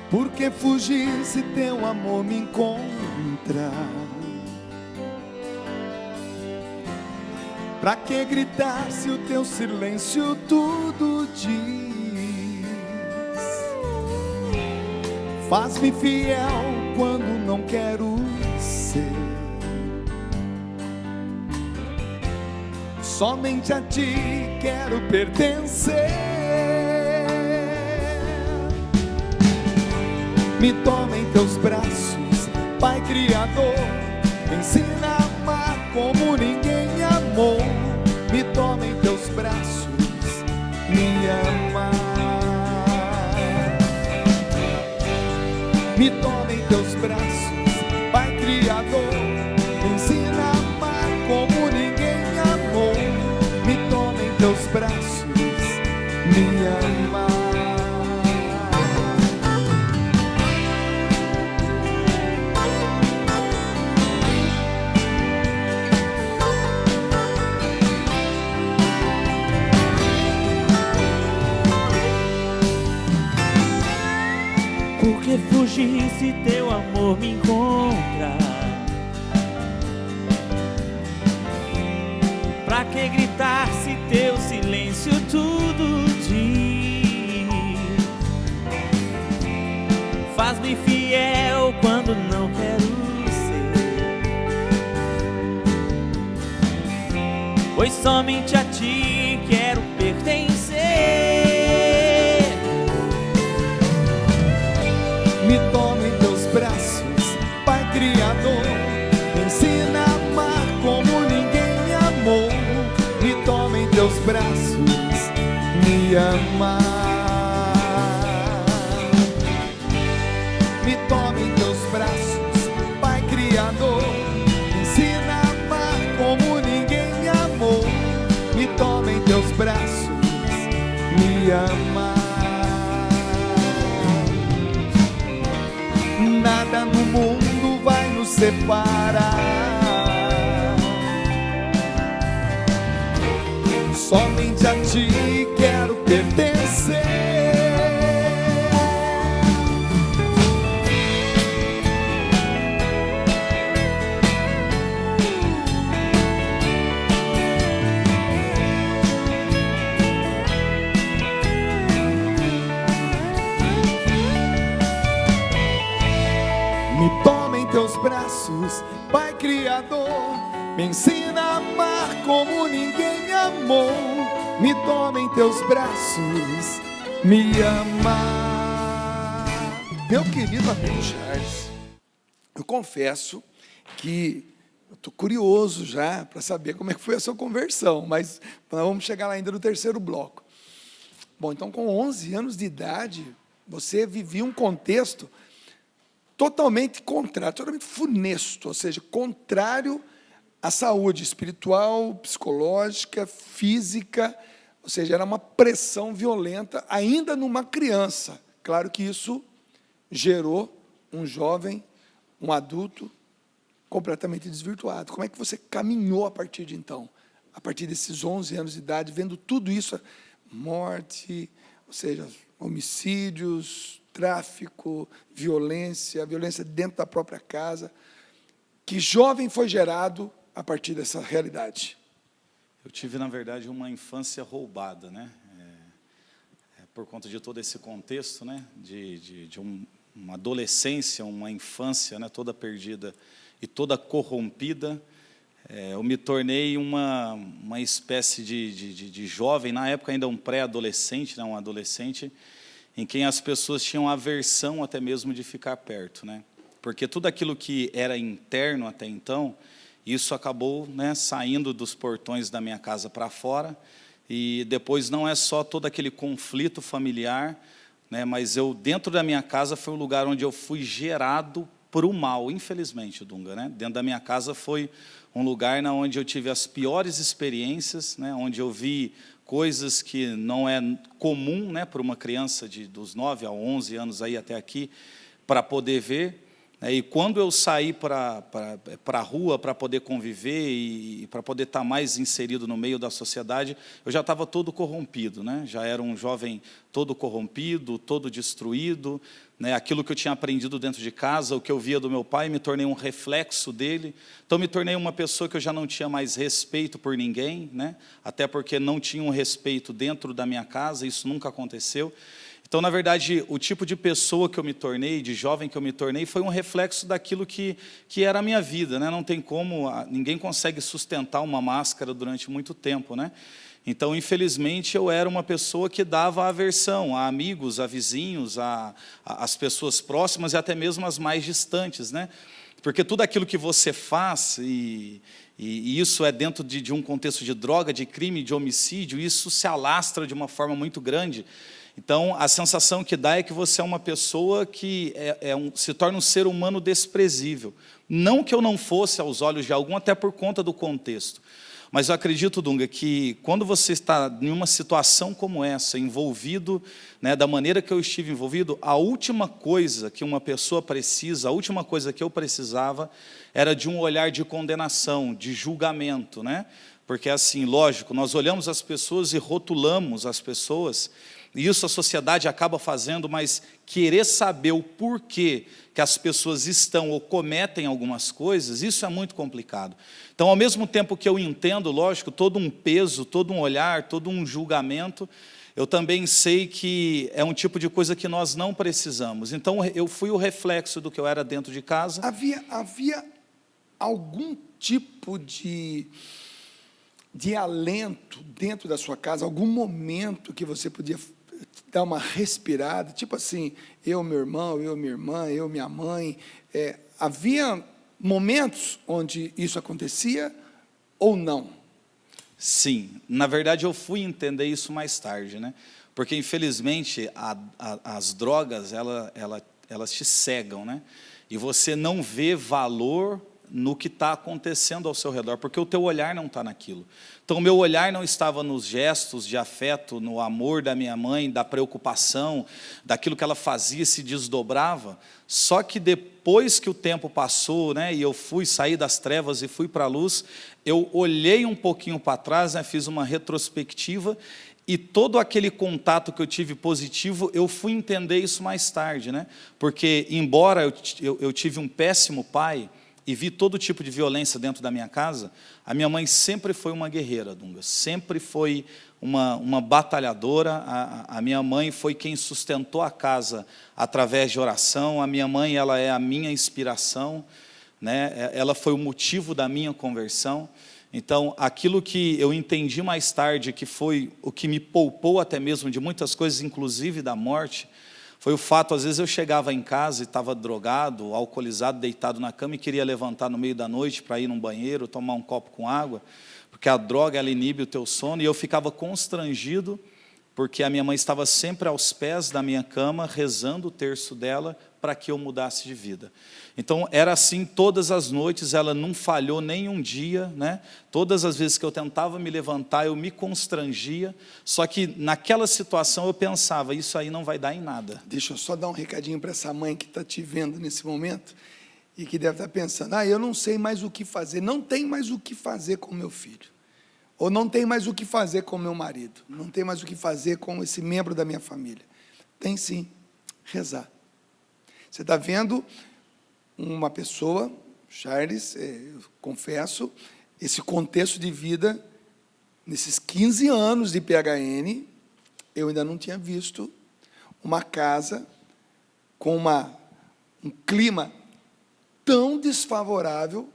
Por que fugir se teu amor me encontra? Pra que gritar se o teu silêncio tudo diz? Faz-me fiel quando não quero ser. Somente a ti quero pertencer. Me toma em teus braços, Pai Criador. Me ensina a amar como ninguém me amou. Me toma em teus braços, me ama. Me toma em teus braços, Pai Criador. Me ensina a amar como ninguém me amou. Me toma em teus braços, me ama. Por que fugir se teu amor me encontra? Pra que gritar se teu silêncio tudo diz? Faz-me fiel quando não quero ser, pois somente a ti quero pertencer. Me toma em teus braços, Pai Criador. Me ensina a amar como ninguém me amou. Me toma em teus braços, me ama. Me toma em teus braços, Pai Criador. Me ensina a amar como ninguém me amou. Me toma em teus braços, me ama. Nada no mundo vai nos separar. Somente a ti quero pertencer. Me toma em teus braços, Pai Criador. Me ensina a amar como ninguém me amou. Me toma em teus braços, me ama. Meu querido amigo Charles, eu confesso que eu estou curioso já para saber como é que foi a sua conversão, mas nós vamos chegar lá ainda no terceiro bloco. Bom, então com 11 anos de idade, você vivia um contexto totalmente contrário, totalmente funesto, ou seja, contrário à saúde espiritual, psicológica, física, ou seja, era uma pressão violenta, ainda numa criança. Claro que isso gerou um jovem, um adulto, completamente desvirtuado. Como é que você caminhou a partir de então? A partir desses 11 anos de idade, vendo tudo isso, morte, ou seja, homicídios, tráfico, violência dentro da própria casa. Que jovem foi gerado a partir dessa realidade? Eu tive, na verdade, uma infância roubada, né? Por conta de todo esse contexto, né? Uma adolescência, uma infância, né? Toda perdida e toda corrompida. Eu me tornei uma espécie de jovem, na época ainda um pré-adolescente, né? Um adolescente, em quem as pessoas tinham aversão até mesmo de ficar perto, né? Porque tudo aquilo que era interno até então, isso acabou, né, saindo dos portões da minha casa para fora, e depois não é só todo aquele conflito familiar, né, mas dentro da minha casa foi o lugar onde eu fui gerado para o mal, infelizmente, Dunga, né? Dentro da minha casa foi um lugar onde eu tive as piores experiências, né, onde eu vi coisas que não é comum, né, para uma criança dos 9 a 11 anos aí até aqui, para poder ver. E quando eu saí para a rua para poder conviver e para poder estar mais inserido no meio da sociedade, eu já estava todo corrompido, né? Já era um jovem todo corrompido, todo destruído, né? Aquilo que eu tinha aprendido dentro de casa, o que eu via do meu pai, me tornei um reflexo dele. Então, me tornei uma pessoa que eu já não tinha mais respeito por ninguém, né? Até porque não tinha um respeito dentro da minha casa, isso nunca aconteceu. Então, na verdade, o tipo de pessoa que eu me tornei, de jovem que eu me tornei, foi um reflexo daquilo que era a minha vida, né? Não tem como, ninguém consegue sustentar uma máscara durante muito tempo, né? Então, infelizmente, eu era uma pessoa que dava aversão a amigos, a vizinhos, às pessoas próximas e até mesmo as mais distantes, né? Porque tudo aquilo que você faz, e isso é dentro de um contexto de droga, de crime, de homicídio, isso se alastra de uma forma muito grande. Então, a sensação que dá é que você é uma pessoa que se torna um ser humano desprezível. Não que eu não fosse aos olhos de algum, até por conta do contexto. Mas eu acredito, Dunga, que quando você está em uma situação como essa, envolvido, né, da maneira que eu estive envolvido, a última coisa que uma pessoa precisa, a última coisa que eu precisava, era de um olhar de condenação, de julgamento, né? Porque, assim, lógico, nós olhamos as pessoas e rotulamos as pessoas, e isso a sociedade acaba fazendo, mas querer saber o porquê que as pessoas estão ou cometem algumas coisas, isso é muito complicado. Então, ao mesmo tempo que eu entendo, lógico, todo um peso, todo um olhar, todo um julgamento, eu também sei que é um tipo de coisa que nós não precisamos. Então, eu fui o reflexo do que eu era dentro de casa. Havia algum tipo de alento dentro da sua casa, algum momento que você podia dar uma respirada, tipo assim, eu, meu irmão, eu, minha irmã, eu, minha mãe, havia momentos onde isso acontecia ou não? Sim, na verdade eu fui entender isso mais tarde, né? Porque infelizmente as drogas, elas te cegam, né? E você não vê valor no que está acontecendo ao seu redor, porque o teu olhar não está naquilo. Então, o meu olhar não estava nos gestos de afeto, no amor da minha mãe, da preocupação, daquilo que ela fazia e se desdobrava. Só que depois que o tempo passou, né, e eu saí das trevas e fui para a luz, eu olhei um pouquinho para trás, né, fiz uma retrospectiva, e todo aquele contato que eu tive positivo, eu fui entender isso mais tarde, né? Porque, embora eu tive um péssimo pai, e vi todo tipo de violência dentro da minha casa, a minha mãe sempre foi uma guerreira, Dunga, sempre foi uma batalhadora. A minha mãe foi quem sustentou a casa através de oração. A minha mãe, ela é a minha inspiração, né? Ela foi o motivo da minha conversão. Então, aquilo que eu entendi mais tarde, que foi o que me poupou até mesmo de muitas coisas, inclusive da morte, foi o fato, às vezes eu chegava em casa e estava drogado, alcoolizado, deitado na cama e queria levantar no meio da noite para ir num banheiro, tomar um copo com água, porque a droga, ela inibe o teu sono, e eu ficava constrangido, porque a minha mãe estava sempre aos pés da minha cama, rezando o terço dela, para que eu mudasse de vida. Então, era assim todas as noites, ela não falhou nem um dia, né? Todas as vezes que eu tentava me levantar, eu me constrangia, só que naquela situação eu pensava, isso aí não vai dar em nada. Deixa eu só dar um recadinho para essa mãe que está te vendo nesse momento, e que deve estar pensando, eu não sei mais o que fazer, não tem mais o que fazer com meu filho, ou não tem mais o que fazer com meu marido, não tem mais o que fazer com esse membro da minha família. Tem sim, rezar. Você está vendo uma pessoa, Charles, eu confesso, esse contexto de vida, nesses 15 anos de PHN, eu ainda não tinha visto uma casa com um clima tão desfavorável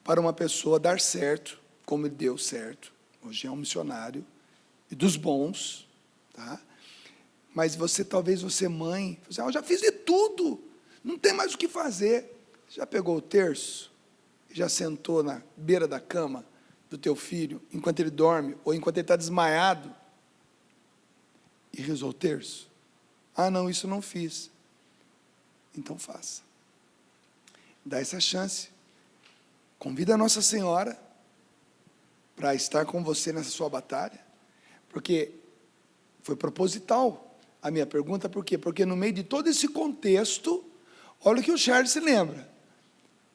para uma pessoa dar certo, como ele deu certo. Hoje é um missionário, e dos bons, tá? Mas talvez você mãe, eu já fiz de tudo, não tem mais o que fazer. Já pegou o terço? Já sentou na beira da cama do teu filho, enquanto ele dorme, ou enquanto ele está desmaiado, e rezou o terço? Não, isso não fiz. Então faça. Dá essa chance. Convida a Nossa Senhora para estar com você nessa sua batalha, porque foi proposital a minha pergunta. Por quê? Porque no meio de todo esse contexto, Olha o que o Charles se lembra.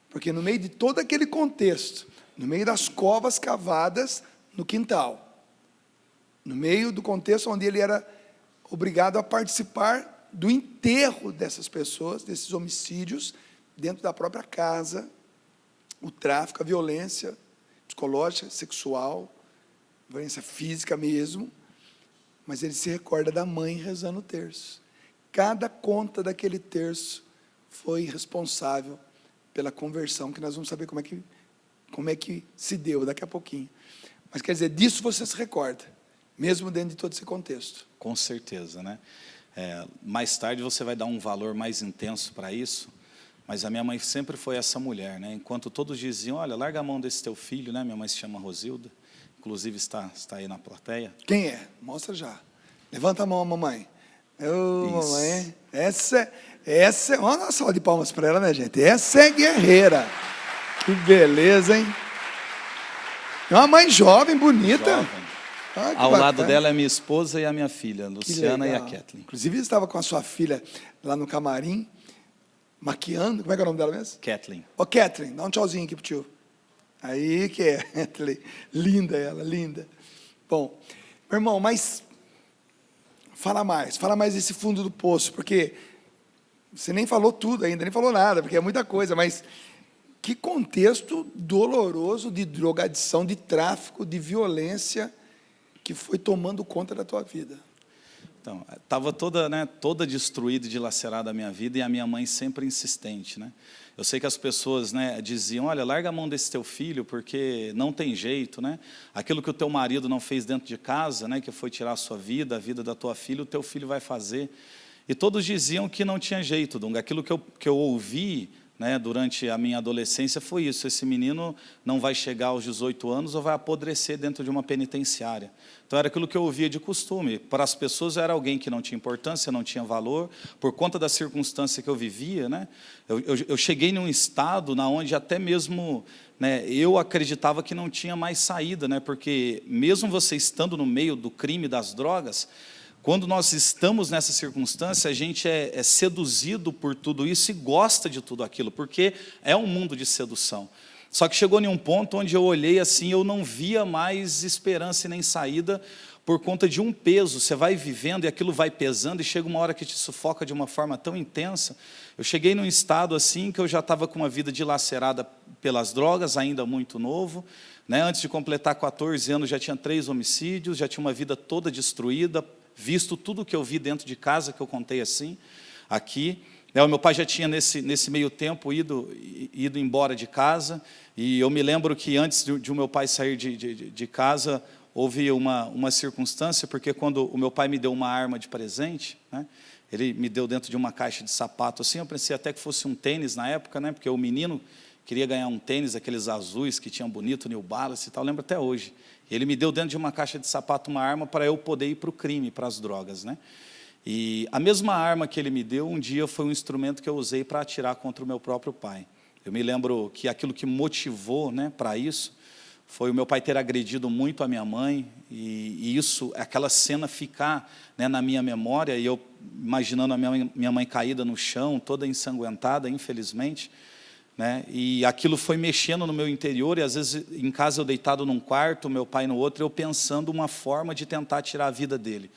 Porque no meio de todo aquele contexto, no meio das covas cavadas no quintal, no meio do contexto onde ele era obrigado a participar do enterro dessas pessoas, desses homicídios, dentro da própria casa, o tráfico, a violência psicológica, sexual, violência física mesmo, mas ele se recorda da mãe rezando o terço. Cada conta daquele terço foi responsável pela conversão, que nós vamos saber como é que se deu daqui a pouquinho. Mas quer dizer, disso você se recorda, mesmo dentro de todo esse contexto. Com certeza, né? Mais tarde você vai dar um valor mais intenso para isso, mas a minha mãe sempre foi essa mulher, né? Enquanto todos diziam, olha, larga a mão desse teu filho, né? Minha mãe se chama Rosilda, inclusive está aí na plateia. Quem é? Mostra já. Levanta a mão, mamãe. Mamãe, essa é uma salva de palmas para ela, né, gente? Essa é guerreira. Que beleza, hein? É uma mãe jovem, bonita. Jovem. Ao lado dela é minha esposa e a minha filha, Luciana e a Kathleen. Inclusive, estava com a sua filha lá no camarim, maquiando. Como é que é o nome dela mesmo? Kathleen. Ô, Kathleen, dá um tchauzinho aqui pro tio. Aí que é, Kathleen. Linda ela, linda. Bom, meu irmão, mas fala mais desse fundo do poço, porque você nem falou tudo ainda, nem falou nada, porque é muita coisa, mas que contexto doloroso de drogadição, de tráfico, de violência que foi tomando conta da tua vida. Então, estava toda destruída e dilacerada a minha vida, e a minha mãe sempre insistente, né? Eu sei que as pessoas, né, diziam, olha, larga a mão desse teu filho, porque não tem jeito, né? Aquilo que o teu marido não fez dentro de casa, né, que foi tirar a sua vida, a vida da tua filha, o teu filho vai fazer. E todos diziam que não tinha jeito, Dunga. Aquilo que eu ouvi, né, durante a minha adolescência foi isso: esse menino não vai chegar aos 18 anos ou vai apodrecer dentro de uma penitenciária. Então era aquilo que eu ouvia de costume. Para as pessoas era alguém que não tinha importância, não tinha valor, por conta da circunstância que eu vivia, né? Eu cheguei num estado na onde até mesmo, né, eu acreditava que não tinha mais saída, né? Porque mesmo você estando no meio do crime das drogas, quando nós estamos nessa circunstância, a gente é seduzido por tudo isso e gosta de tudo aquilo, porque é um mundo de sedução. Só que chegou em um ponto onde eu olhei assim, eu não via mais esperança e nem saída, por conta de um peso. Você vai vivendo e aquilo vai pesando, e chega uma hora que te sufoca de uma forma tão intensa. Eu cheguei num estado assim, que eu já estava com uma vida dilacerada pelas drogas, ainda muito novo, né? Antes de completar 14 anos, já tinha 3 homicídios, já tinha uma vida toda destruída, visto tudo o que eu vi dentro de casa, que eu contei assim, aqui. O meu pai já tinha, nesse meio tempo, ido embora de casa, e eu me lembro que antes de o meu pai sair de casa, houve uma circunstância, porque quando o meu pai me deu uma arma de presente, né, ele me deu dentro de uma caixa de sapato, assim, eu pensei até que fosse um tênis na época, né, porque o menino queria ganhar um tênis, aqueles azuis que tinham bonito, New Balance e tal, eu lembro até hoje. Ele me deu dentro de uma caixa de sapato uma arma para eu poder ir para o crime, para as drogas, né? E a mesma arma que ele me deu, um dia foi um instrumento que eu usei para atirar contra o meu próprio pai. Eu me lembro que aquilo que motivou, né, para isso foi o meu pai ter agredido muito a minha mãe, e isso, aquela cena ficar, né, na minha memória, e eu imaginando a minha mãe caída no chão, toda ensanguentada, infelizmente, né? E aquilo foi mexendo no meu interior, e às vezes em casa eu deitado num quarto, meu pai no outro, eu pensando uma forma de tentar tirar a vida dele.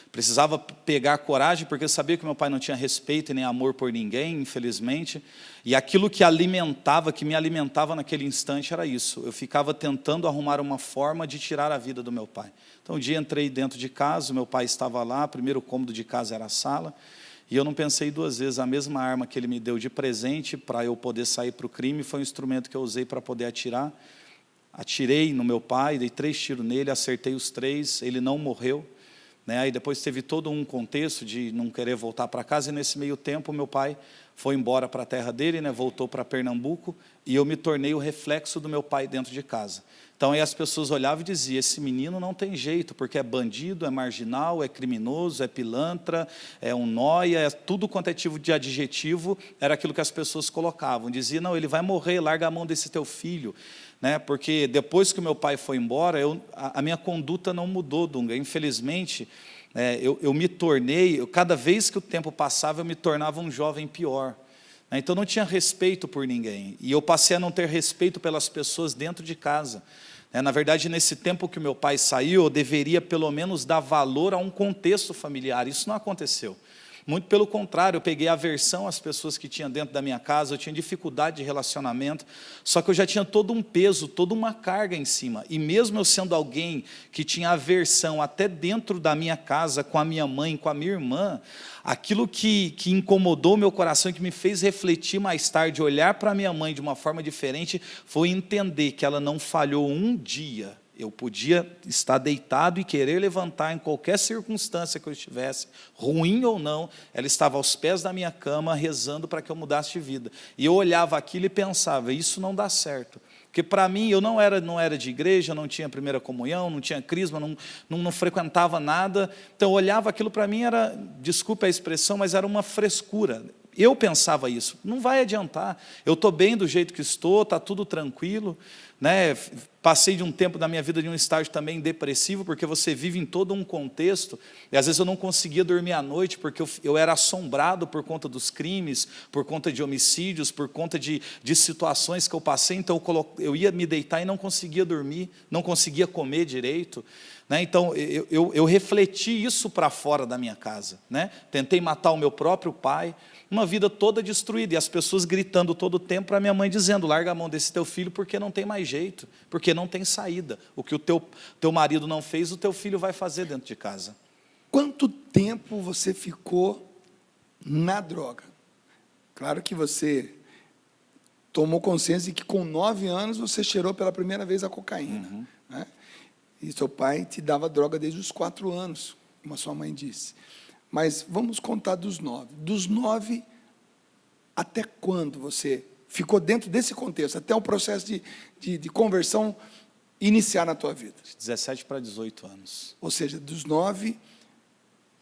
Precisava pegar coragem, porque eu sabia que meu pai não tinha respeito e nem amor por ninguém, infelizmente, e aquilo que me alimentava naquele instante era isso. Eu ficava tentando arrumar uma forma de tirar a vida do meu pai. Então um dia entrei dentro de casa, o meu pai estava lá, o primeiro cômodo de casa era a sala, e eu não pensei 2 vezes, a mesma arma que ele me deu de presente para eu poder sair para o crime foi um instrumento que eu usei para poder atirar. Atirei no meu pai, dei 3 tiros nele, acertei os 3, ele não morreu, né? Aí depois teve todo um contexto de não querer voltar para casa, e nesse meio tempo meu pai foi embora para a terra dele, né? Voltou para Pernambuco, e eu me tornei o reflexo do meu pai dentro de casa. Então aí as pessoas olhavam e diziam, esse menino não tem jeito, porque é bandido, é marginal, é criminoso, é pilantra, é um nóia, é tudo quanto é tipo de adjetivo, era aquilo que as pessoas colocavam. Diziam, não, ele vai morrer, larga a mão desse teu filho, né? Porque depois que o meu pai foi embora, a minha conduta não mudou, Dunga. Infelizmente, eu me tornei, cada vez que o tempo passava, eu me tornava um jovem pior. Então não tinha respeito por ninguém. E eu passei a não ter respeito pelas pessoas dentro de casa. Na verdade, nesse tempo que o meu pai saiu, eu deveria pelo menos dar valor a um contexto familiar. Isso não aconteceu. Muito pelo contrário, eu peguei aversão às pessoas que tinham dentro da minha casa, eu tinha dificuldade de relacionamento, só que eu já tinha todo um peso, toda uma carga em cima. E mesmo eu sendo alguém que tinha aversão até dentro da minha casa, com a minha mãe, com a minha irmã, aquilo que incomodou meu coração, que me fez refletir mais tarde, olhar para a minha mãe de uma forma diferente, foi entender que ela não falhou um dia. Eu podia estar deitado e querer levantar em qualquer circunstância que eu estivesse, ruim ou não, ela estava aos pés da minha cama rezando para que eu mudasse de vida. E eu olhava aquilo e pensava, isso não dá certo. Porque para mim, eu não era de igreja, não tinha primeira comunhão, não tinha crisma, não frequentava nada. Então eu olhava aquilo, para mim era, desculpe a expressão, mas era uma frescura. Eu pensava isso, não vai adiantar, eu estou bem do jeito que estou, está tudo tranquilo. Passei de um tempo da minha vida de um estágio também depressivo, porque você vive em todo um contexto, e às vezes eu não conseguia dormir à noite, porque eu era assombrado por conta dos crimes, por conta de homicídios, por conta de situações que eu passei, então eu ia me deitar e não conseguia dormir, não conseguia comer direito. Então eu refleti isso para fora da minha casa. Tentei matar o meu próprio pai, uma vida toda destruída, e as pessoas gritando todo o tempo para a minha mãe, dizendo, larga a mão desse teu filho, porque não tem mais jeito, porque não tem saída. O que o teu marido não fez, o teu filho vai fazer dentro de casa. Quanto tempo você ficou na droga? Claro que você tomou consciência de que com 9 anos você cheirou pela primeira vez a cocaína. E seu pai te dava droga desde os 4 anos, como a sua mãe disse. Mas vamos contar dos 9. Dos 9, até quando você ficou dentro desse contexto? Até o processo de conversão iniciar na tua vida? 17 para 18 anos. Ou seja, dos 9,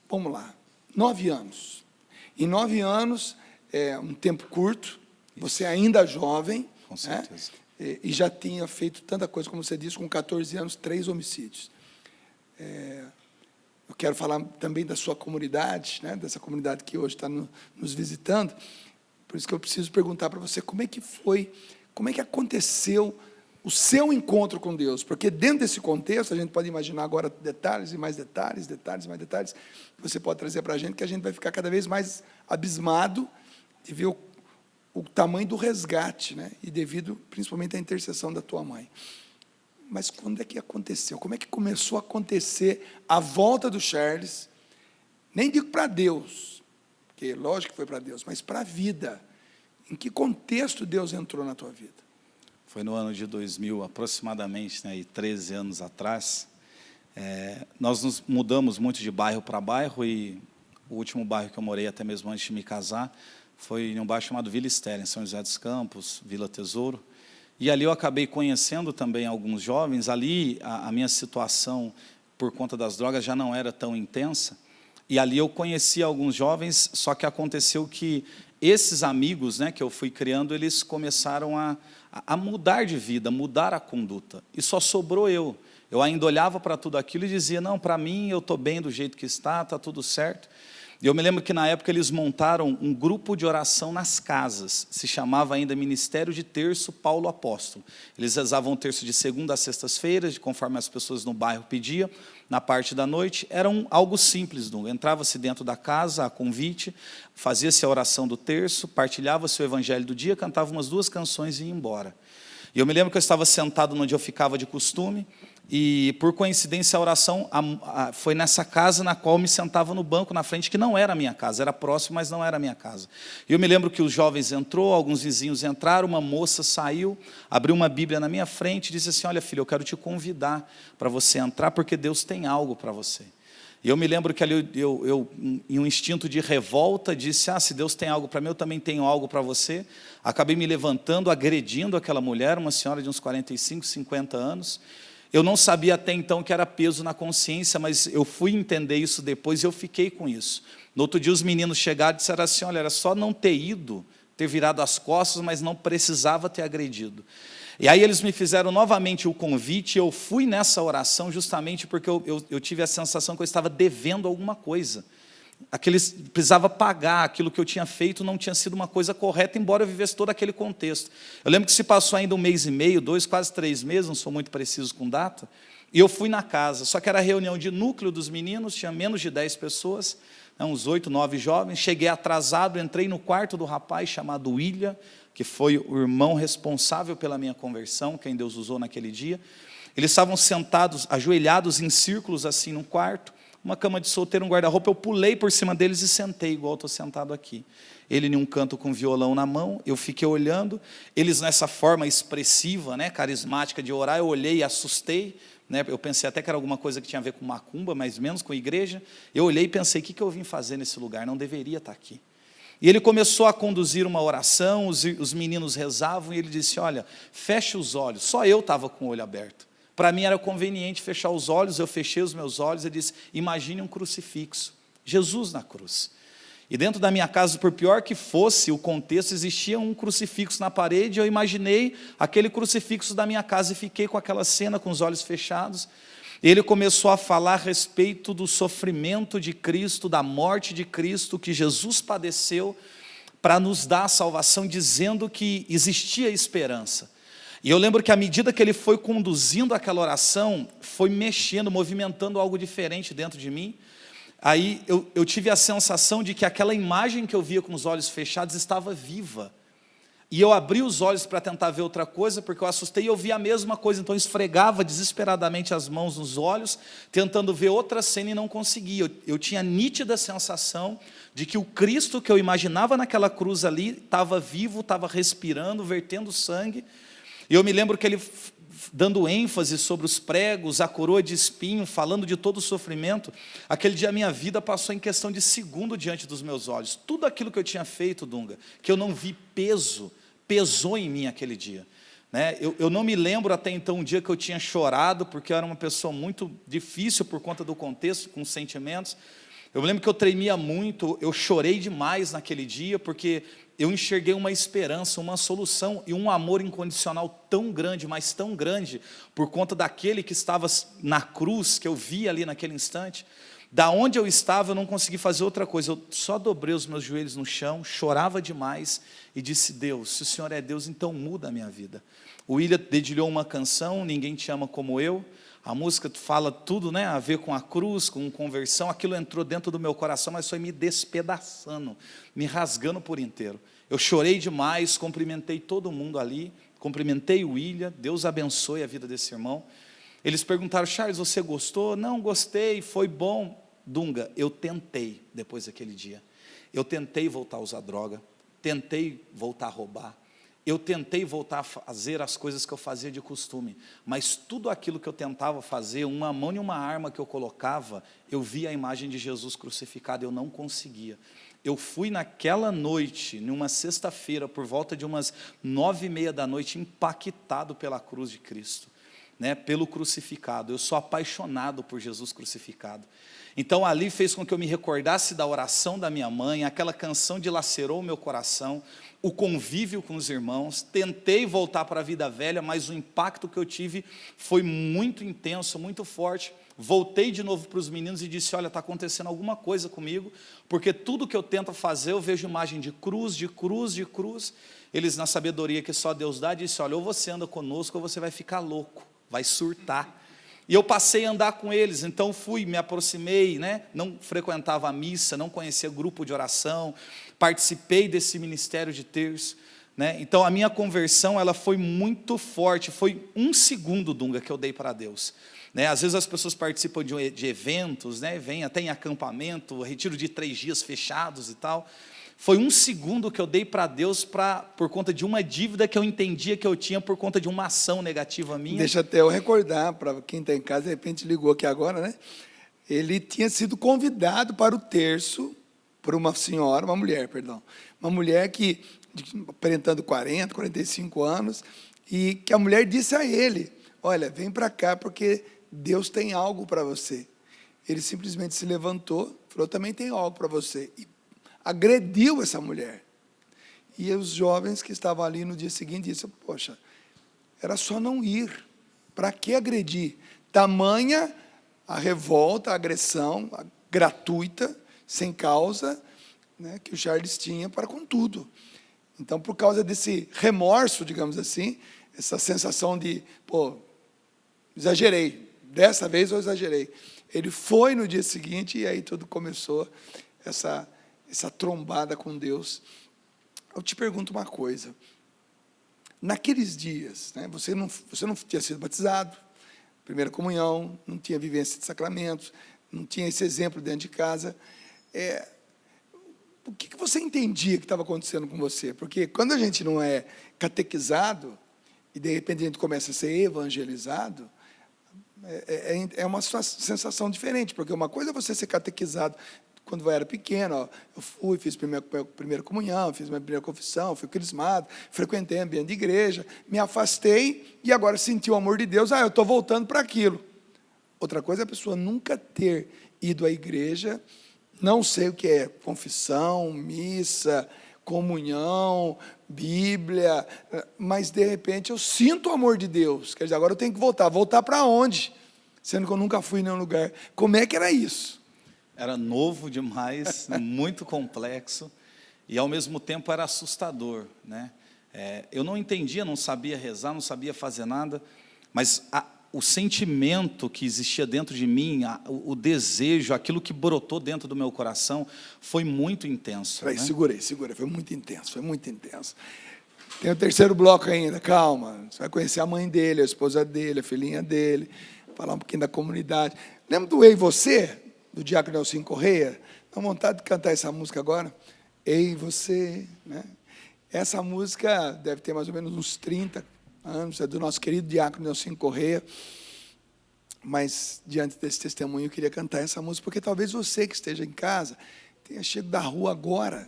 vamos lá, 9 anos. Em 9 anos, é um tempo curto, você ainda jovem. Com certeza. E já tinha feito tanta coisa, como você disse, com 14 anos, 3 homicídios. Eu quero falar também da sua comunidade, dessa comunidade que hoje está nos visitando. Por isso que eu preciso perguntar para você, como é que aconteceu o seu encontro com Deus? Porque dentro desse contexto, a gente pode imaginar agora detalhes e mais detalhes, mais detalhes, que você pode trazer para a gente, que a gente vai ficar cada vez mais abismado de ver o tamanho do resgate, e devido principalmente à intercessão da tua mãe. Mas quando é que aconteceu? Como é que começou a acontecer a volta do Charles? Nem digo para Deus, porque lógico que foi para Deus, mas para a vida. Em que contexto Deus entrou na tua vida? Foi no ano de 2000, aproximadamente, 13 anos atrás. Nós nos mudamos muito de bairro para bairro, e o último bairro que eu morei, até mesmo antes de me casar, foi em um bairro chamado Vila Estéreo, em São José dos Campos, Vila Tesouro. E ali eu acabei conhecendo também alguns jovens. Ali a minha situação, por conta das drogas, já não era tão intensa. E ali eu conheci alguns jovens, só que aconteceu que esses amigos, que eu fui criando, eles começaram a mudar de vida, mudar a conduta. E só sobrou eu. Eu ainda olhava para tudo aquilo e dizia, não, para mim eu estou bem do jeito que está tudo certo. E eu me lembro que na época eles montaram um grupo de oração nas casas, se chamava ainda Ministério de Terço Paulo Apóstolo. Eles rezavam o terço de segunda a sextas-feiras, conforme as pessoas no bairro pediam, na parte da noite. Era algo simples, entrava-se dentro da casa, a convite, fazia-se a oração do terço, partilhava-se o evangelho do dia, cantava umas 2 canções e ia embora. E eu me lembro que eu estava sentado onde eu ficava de costume, e, por coincidência, a oração foi nessa casa na qual eu me sentava no banco na frente, que não era a minha casa, era próximo, mas não era a minha casa. E eu me lembro que os jovens entrou, alguns vizinhos entraram, uma moça saiu, abriu uma Bíblia na minha frente e disse assim, olha, filho, eu quero te convidar para você entrar, porque Deus tem algo para você. E eu me lembro que ali eu, em um instinto de revolta, disse, se Deus tem algo para mim, eu também tenho algo para você. Acabei me levantando, agredindo aquela mulher, uma senhora de uns 45, 50 anos. Eu não sabia até então que era peso na consciência, mas eu fui entender isso depois e eu fiquei com isso. No outro dia os meninos chegaram e disseram assim, olha, era só não ter ido, ter virado as costas, mas não precisava ter agredido. E aí eles me fizeram novamente o convite, e eu fui nessa oração justamente porque eu tive a sensação que eu estava devendo alguma coisa. precisava pagar, aquilo que eu tinha feito não tinha sido uma coisa correta, embora eu vivesse todo aquele contexto. Eu lembro que se passou ainda 1 mês e meio, 2, quase 3 meses, não sou muito preciso com data, e eu fui na casa, só que era reunião de núcleo dos meninos, tinha menos de 10 pessoas, uns 8, 9 jovens, cheguei atrasado, entrei no quarto do rapaz chamado William, que foi o irmão responsável pela minha conversão, quem Deus usou naquele dia. Eles estavam sentados, ajoelhados em círculos assim no quarto, uma cama de solteiro, um guarda-roupa, eu pulei por cima deles e sentei, igual estou sentado aqui. Ele em um canto com violão na mão, eu fiquei olhando, eles nessa forma expressiva, né, carismática de orar, eu olhei e assustei, né, eu pensei até que era alguma coisa que tinha a ver com macumba, mas menos com igreja. Eu olhei e pensei, o que eu vim fazer nesse lugar? Não deveria estar aqui. E ele começou a conduzir uma oração, os meninos rezavam, e ele disse, olha, feche os olhos. Só eu estava com o olho aberto. Para mim era conveniente fechar os olhos, eu fechei os meus olhos e disse, imagine um crucifixo, Jesus na cruz. E dentro da minha casa, por pior que fosse o contexto, existia um crucifixo na parede, eu imaginei aquele crucifixo da minha casa e fiquei com aquela cena com os olhos fechados. Ele começou a falar a respeito do sofrimento de Cristo, da morte de Cristo, que Jesus padeceu para nos dar a salvação, dizendo que existia esperança. E eu lembro que à medida que ele foi conduzindo aquela oração, foi mexendo, movimentando algo diferente dentro de mim. Aí eu tive a sensação de que aquela imagem que eu via com os olhos fechados estava viva. E eu abri os olhos para tentar ver outra coisa, porque eu assustei e eu vi a mesma coisa. Então eu esfregava desesperadamente as mãos nos olhos, tentando ver outra cena e não conseguia. Eu tinha a nítida sensação de que o Cristo que eu imaginava naquela cruz ali estava vivo, estava respirando, vertendo sangue. E eu me lembro que ele, dando ênfase sobre os pregos, a coroa de espinho, falando de todo o sofrimento, aquele dia a minha vida passou em questão de segundo diante dos meus olhos. Tudo aquilo que eu tinha feito, Dunga, que eu não vi pesou em mim aquele dia. Né? Eu não me lembro até então um dia que eu tinha chorado, porque eu era uma pessoa muito difícil por conta do contexto, com sentimentos. Eu me lembro que eu tremia muito, eu chorei demais naquele dia, porque eu enxerguei uma esperança, uma solução e um amor incondicional tão grande, mas tão grande, por conta daquele que estava na cruz, que eu vi ali naquele instante. Da onde eu estava, eu não consegui fazer outra coisa, eu só dobrei os meus joelhos no chão, chorava demais e disse, Deus, se o Senhor é Deus, então muda a minha vida. O William dedilhou uma canção, Ninguém Te Ama Como Eu. A música fala tudo, né, a ver com a cruz, com conversão. Aquilo entrou dentro do meu coração, mas foi me despedaçando, me rasgando por inteiro. Eu chorei demais, cumprimentei todo mundo ali, cumprimentei o William, Deus abençoe a vida desse irmão. Eles perguntaram, Charles, você gostou? Não, gostei, foi bom. Dunga, eu tentei, depois daquele dia, eu tentei voltar a usar droga, tentei voltar a roubar, eu tentei voltar a fazer as coisas que eu fazia de costume, mas tudo aquilo que eu tentava fazer, uma mão e uma arma que eu colocava, eu via a imagem de Jesus crucificado, eu não conseguia. Eu fui naquela noite, numa sexta-feira, por volta de umas 9h30 da noite, impactado pela cruz de Cristo, né, pelo crucificado. Eu sou apaixonado por Jesus crucificado. Então ali fez com que eu me recordasse da oração da minha mãe, aquela canção dilacerou o meu coração, o convívio com os irmãos, tentei voltar para a vida velha, mas o impacto que eu tive foi muito intenso, muito forte. Voltei de novo para os meninos e disse, olha, está acontecendo alguma coisa comigo, porque tudo que eu tento fazer, eu vejo imagem de cruz, de cruz, de cruz. Eles, na sabedoria que só Deus dá, disse, olha, ou você anda conosco, ou você vai ficar louco, vai surtar. E eu passei a andar com eles, então fui, me aproximei, né? Não frequentava a missa, não conhecia grupo de oração, participei desse ministério de terço, né? Então a minha conversão ela foi muito forte, foi 1 segundo, Dunga, que eu dei para Deus. Né? Às vezes as pessoas participam de eventos, né? Vêm até em acampamento, retiro de 3 dias fechados e tal. Foi 1 segundo que eu dei para Deus por conta de uma dívida que eu entendia que eu tinha por conta de uma ação negativa minha. Deixa até eu recordar, para quem está em casa, de repente ligou aqui agora, né? Ele tinha sido convidado para o terço por uma mulher que, aparentando 40, 45 anos, e que a mulher disse a ele, olha, vem para cá porque Deus tem algo para você. Ele simplesmente se levantou, falou, também tem algo para você, e agrediu essa mulher. E os jovens que estavam ali no dia seguinte disseram, poxa, era só não ir, para que agredir? Tamanha a revolta, a agressão gratuita sem causa, né, que o Charles tinha para com tudo. Então, por causa desse remorso, digamos assim, essa sensação de, exagerei, dessa vez eu exagerei. Ele foi no dia seguinte e aí tudo começou, essa trombada com Deus. Eu te pergunto uma coisa. Naqueles dias, né, você não tinha sido batizado, primeira comunhão, não tinha vivência de sacramentos, não tinha esse exemplo dentro de casa. O que você entendia que estava acontecendo com você? Porque quando a gente não é catequizado, e de repente a gente começa a ser evangelizado, é uma sensação diferente, porque uma coisa é você ser catequizado quando eu era pequeno, eu fiz primeira comunhão, fiz minha primeira confissão, fui crismado, frequentei ambiente de igreja, me afastei e agora senti o amor de Deus, eu estou voltando para aquilo. Outra coisa é a pessoa nunca ter ido à igreja, não sei o que é confissão, missa, comunhão, Bíblia, mas de repente eu sinto o amor de Deus, quer dizer, agora eu tenho que voltar para onde? Sendo que eu nunca fui em nenhum lugar. Como é que era isso? Era novo demais, muito complexo, e ao mesmo tempo era assustador, né? Eu não entendia, não sabia rezar, não sabia fazer nada, mas o sentimento que existia dentro de mim, o desejo, aquilo que brotou dentro do meu coração, foi muito intenso. Peraí, né? segurei, foi muito intenso. Tem o terceiro bloco ainda, calma, você vai conhecer a mãe dele, a esposa dele, a filhinha dele, falar um pouquinho da comunidade. Lembra do Ei Você, do Diácono Nelson Correia? Dá vontade de cantar essa música agora? Ei Você, né? Essa música deve ter mais ou menos uns 30 anos, é do nosso querido Diácono Nelson Correia, mas diante desse testemunho eu queria cantar essa música, porque talvez você que esteja em casa, tenha chegado da rua agora,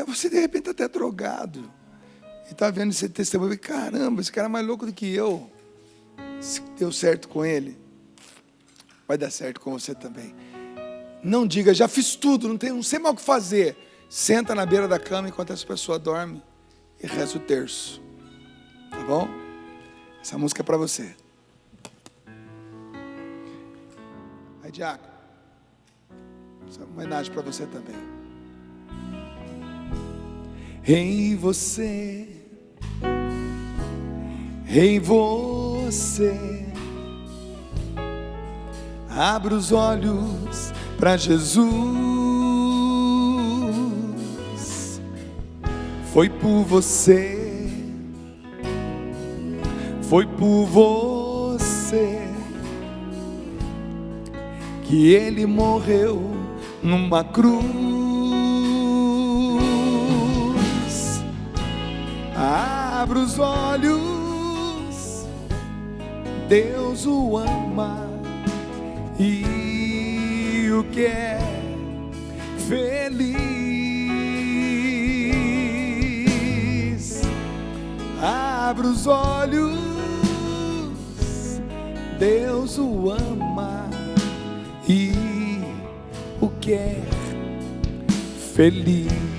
você de repente até drogado, e está vendo esse testemunho, e caramba, esse cara é mais louco do que eu, se deu certo com ele, vai dar certo com você também. Não diga, já fiz tudo, não sei mais o que fazer. Senta na beira da cama enquanto essa pessoa dorme e reza o terço. Tá bom? Essa música é para você. Aí, Diácono, essa é uma homenagem para você também. Ei você, abra os olhos para Jesus. Foi por você que Ele morreu numa cruz. Abra os olhos, Deus o ama e o quer feliz. Abra os olhos, Deus o ama e o quer feliz.